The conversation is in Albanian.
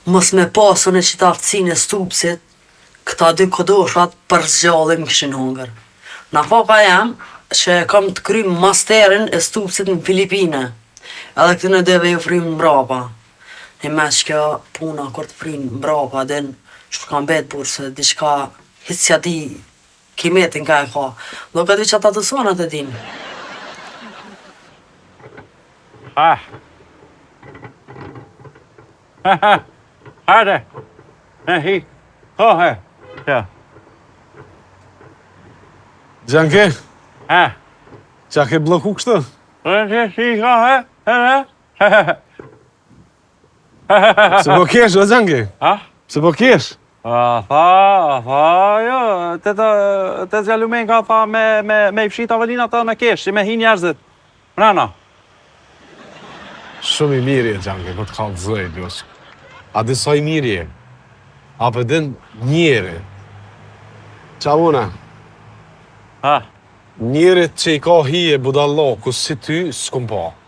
Mos me pasën e qita aftësinë e stupsit, këta dy kodoshat për zgjallin kishin hongër. Na papa jam që e kam të kry masterin e stupsit në Filipine. Edhe këtë në deve ju frymë mbrapa. Një mes që kjo puna kur të frynë mbrapa, din që kam bet burë se diçka hisja di kimetin ka e ka. Do këtë që ata të sonat e din. Hajde. Hi. He. Ja. Gjanke, Ha. qa ke bloku kështë? Si ka he? Se po kesh, o Gjanke? Ha? Se po kesh? Jo, të zjalumen ka tha me i fshit avelina të me kesh, si me hi njerëzit. Mrena. Shumë i mirë e Gjanke, për të kalë të zëjt, jos. A disa i mirë je? A për din njeri? Qa una? Ha? Njerit që i ka hije budallaku si ty, s'kum pa.